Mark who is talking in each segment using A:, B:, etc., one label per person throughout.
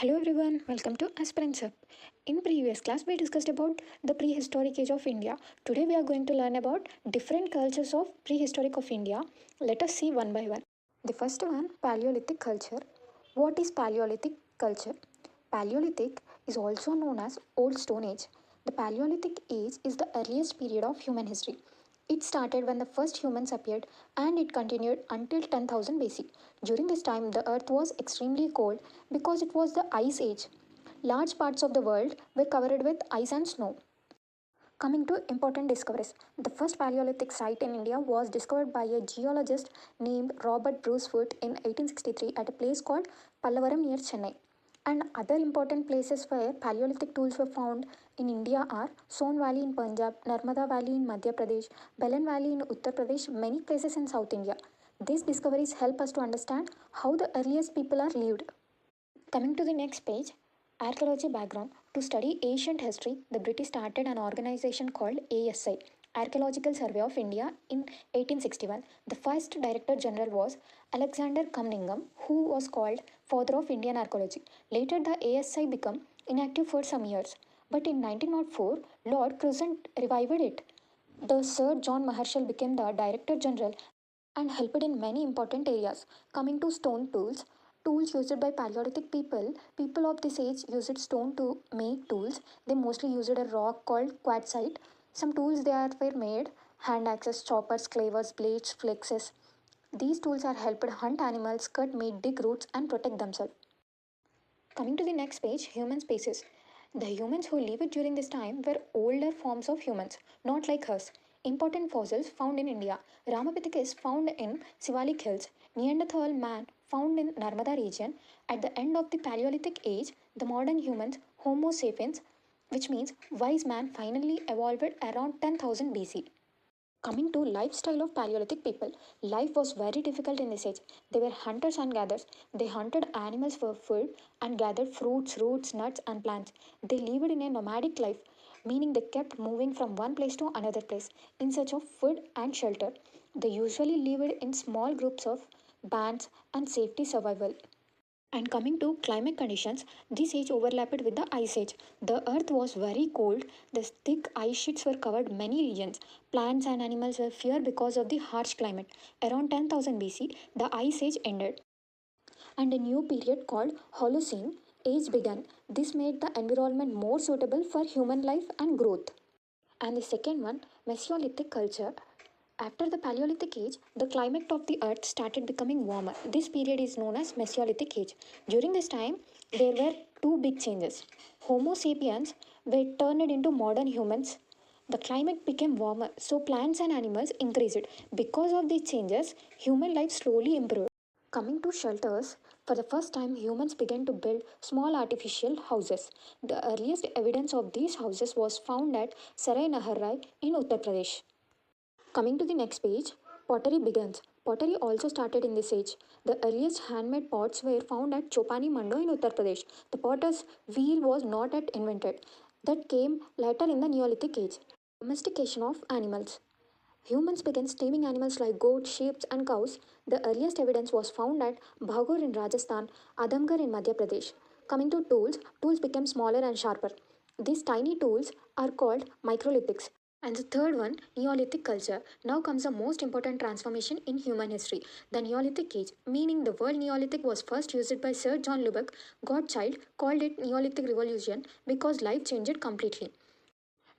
A: Hello everyone, welcome to Aspirants Hub. In previous class we discussed about the prehistoric age of India. Today we are going to learn about different cultures of prehistoric of India. Let us see one by one. The first one, Paleolithic culture. What is Paleolithic culture? Paleolithic is also known as Old Stone Age. The Paleolithic age is the earliest period of human history. It started when the first humans appeared and it continued until 10,000 BC. During this time, the earth was extremely cold because it was the ice age. Large parts of the world were covered with ice and snow. Coming to important discoveries, the first Paleolithic site in India was discovered by a geologist named Robert Bruce Foote in 1863 at a place called Pallavaram near Chennai. And other important places where Paleolithic tools were found in India are Son Valley in Punjab, Narmada Valley in Madhya Pradesh, Belen Valley in Uttar Pradesh, many places in South India. These discoveries help us to understand how the earliest people are lived. Coming to the next page, archaeology background. To study ancient history, the British started an organization called ASI, Archaeological Survey of India, in 1861. The first Director General was Alexander Cummingham, who was called Father of Indian Archaeology. Later, the ASI became inactive for some years, but in 1904, Lord Curzon revived it. The Sir John Marshall became the Director General and helped in many important areas. Coming to stone tools, tools used by Paleolithic people of this age used stone to make tools. They mostly used a rock called quartzite. Some tools were made hand axes, choppers, clavers, blades, flexes. These tools are helped hunt animals, cut meat, dig roots, and protect themselves. Coming to the next page, human species. The humans who lived during this time were older forms of humans, not like us. Important fossils found in India. Ramapithecus found in Sivalik Hills. Neanderthal man found in Narmada region. At the end of the Paleolithic age, the modern humans, Homo sapiens, which means wise man, finally evolved around 10,000 BC. Coming to lifestyle of Paleolithic people, life was very difficult in this age. They were hunters and gatherers. They hunted animals for food and gathered fruits, roots, nuts, and plants. They lived in a nomadic life, meaning they kept moving from one place to another place in search of food and shelter. They usually lived in small groups of bands and safety survival. And coming to climate conditions, this age overlapped with the ice age. The earth was very cold, the thick ice sheets were covered many regions. Plants and animals were feared because of the harsh climate. Around 10,000 BC, the ice age ended and a new period called Holocene age began. This made the environment more suitable for human life and growth. And the second one, Mesolithic culture. After the Paleolithic age, the climate of the earth started becoming warmer. This period is known as Mesolithic age. During this time, there were two big changes. Homo sapiens were turned into modern humans. The climate became warmer, so plants and animals increased. Because of these changes, human life slowly improved. Coming to shelters, for the first time, humans began to build small artificial houses. The earliest evidence of these houses was found at Sarai Naharai in Uttar Pradesh. Coming to the next page, pottery begins. Pottery also started in this age. The earliest handmade pots were found at Chopani Mando in Uttar Pradesh. The potter's wheel was not yet invented. That came later in the Neolithic age. Domestication of animals. Humans began taming animals like goats, sheep, and cows. The earliest evidence was found at Bhagur in Rajasthan, Adamgarh in Madhya Pradesh. Coming to tools, tools became smaller and sharper. These tiny tools are called microlithics. And the third one, Neolithic culture. Now comes the most important transformation in human history, the Neolithic age, meaning the word Neolithic was first used by Sir John Lubbock. Godchild called it Neolithic Revolution because life changed completely.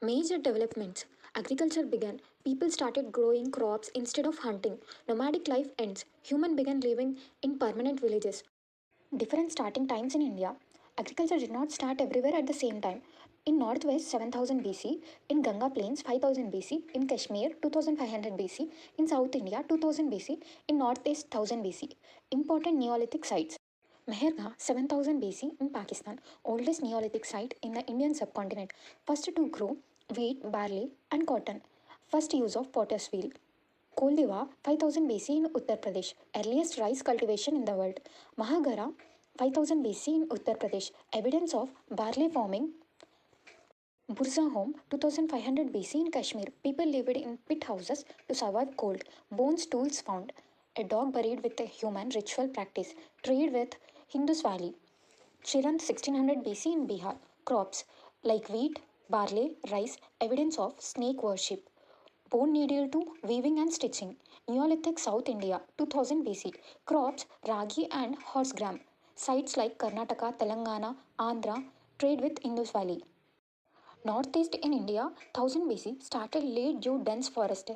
A: Major developments. Agriculture began. People started growing crops instead of hunting. Nomadic life ends. Human began living in permanent villages. Different starting times in India. Agriculture did not start everywhere at the same time. In Northwest 7000 BC, in Ganga Plains 5000 BC, in Kashmir 2500 BC, in South India 2000 BC, in Northeast 1000 BC. Important Neolithic sites. Meherga 7000 BC in Pakistan, oldest Neolithic site in the Indian subcontinent, first to grow wheat, barley, and cotton. First use of potter's wheel. Koldiva 5000 BC in Uttar Pradesh, earliest rice cultivation in the world. Mahagara 5000 BC in Uttar Pradesh, evidence of barley farming. Burza home 2500 BC in Kashmir, people lived in pit houses to survive cold. Bones tools found. A dog buried with a human ritual practice. Trade with Hindus Valley. Chirant 1600 BC in Bihar. Crops like wheat, barley, rice, evidence of snake worship. Bone needle to weaving and stitching. Neolithic South India 2000 BC. Crops ragi and horse gram. Sites like Karnataka, Telangana, Andhra trade with Indus Valley. Northeast in India 1000 BC started late dew dense forest.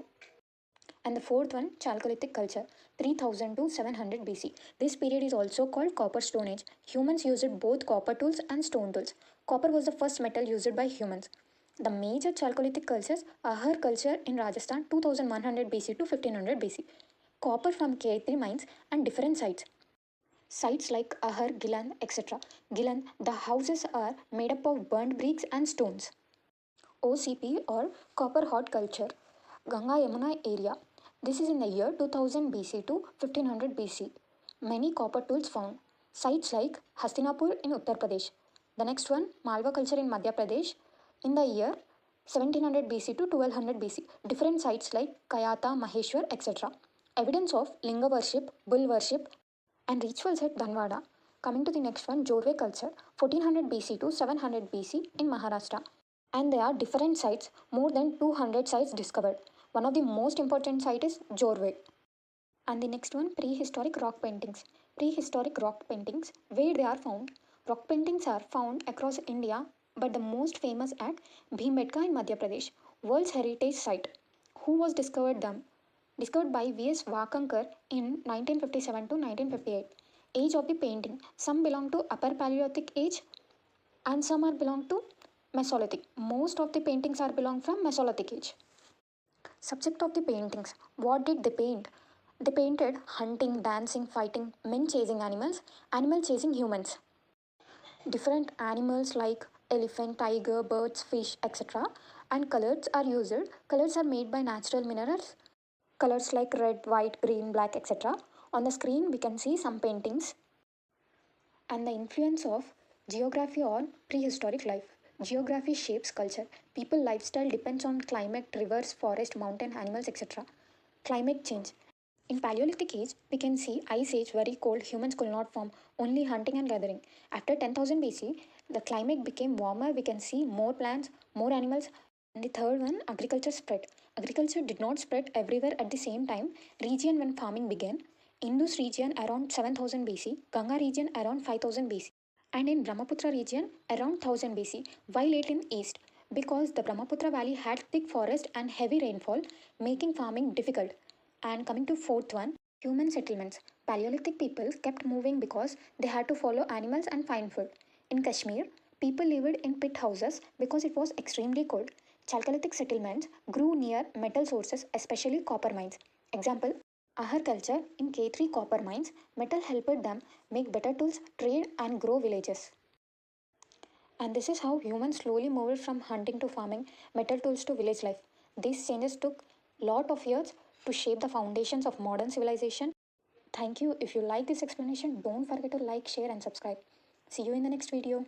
A: And the fourth one, Chalcolithic culture, 3000 to 700 BC. This period is also called Copper Stone Age. Humans used both copper tools and stone tools. Copper was the first metal used by humans. The major Chalcolithic cultures, Ahar culture in Rajasthan, 2100 BC to 1500 BC. Copper from K3 mines and different sites. Sites like Ahar, Gilan, etc. Gilan, the houses are made up of burnt bricks and stones. OCP or Copper Hot Culture, Ganga Yamuna area. This is in the year 2000 BC to 1500 BC. Many copper tools found. Sites like Hastinapur in Uttar Pradesh. The next one, Malwa culture in Madhya Pradesh in the year 1700 BC to 1200 BC. Different sites like Kayata, Maheshwar, etc. Evidence of Linga worship, bull worship, and rituals at Dhanwada. Coming to the next one, Jorve culture, 1400 BC to 700 BC in Maharashtra. And there are different sites, more than 200 sites discovered. One of the most important sites is Jorve. And the next one, prehistoric rock paintings. Prehistoric rock paintings, where they are found. Rock paintings are found across India, but the most famous at Bhimbetka in Madhya Pradesh, World's Heritage Site. Who was discovered them? Discovered by V.S. Vakankar in 1957 to 1958. Age of the painting. Some belong to Upper Paleolithic age and some are belong to Mesolithic. Most of the paintings are belong from Mesolithic age. Subject of the paintings. What did they paint? They painted hunting, dancing, fighting, men chasing animals, animals chasing humans. Different animals like elephant, tiger, birds, fish, etc. And colors are used. Colors are made by natural minerals. Colors like red, white, green, black, etc. On the screen, we can see some paintings and the influence of geography on prehistoric life. Geography shapes culture. People lifestyle depends on climate, rivers, forest, mountain, animals, etc. Climate change. In Paleolithic age, we can see ice age very cold, humans could not form, only hunting and gathering. After 10,000 BC, the climate became warmer, we can see more plants, more animals. And the third one, agriculture spread. Agriculture did not spread everywhere at the same time. Region when farming began. Indus region around 7000 BC, Ganga region around 5000 BC, and in Brahmaputra region around 1000 BC. Why late in east? Because the Brahmaputra valley had thick forest and heavy rainfall, making farming difficult. And coming to fourth one, human settlements. Paleolithic people kept moving because they had to follow animals and find food. In Kashmir, people lived in pit houses because it was extremely cold. Chalcolithic settlements grew near metal sources, especially copper mines. Example, Ahar culture in K3 copper mines, metal helped them make better tools, trade, and grow villages. And this is how humans slowly moved from hunting to farming, metal tools to village life. These changes took lot of years to shape the foundations of modern civilization. Thank you. If you like this explanation, don't forget to like, share, and subscribe. See you in the next video.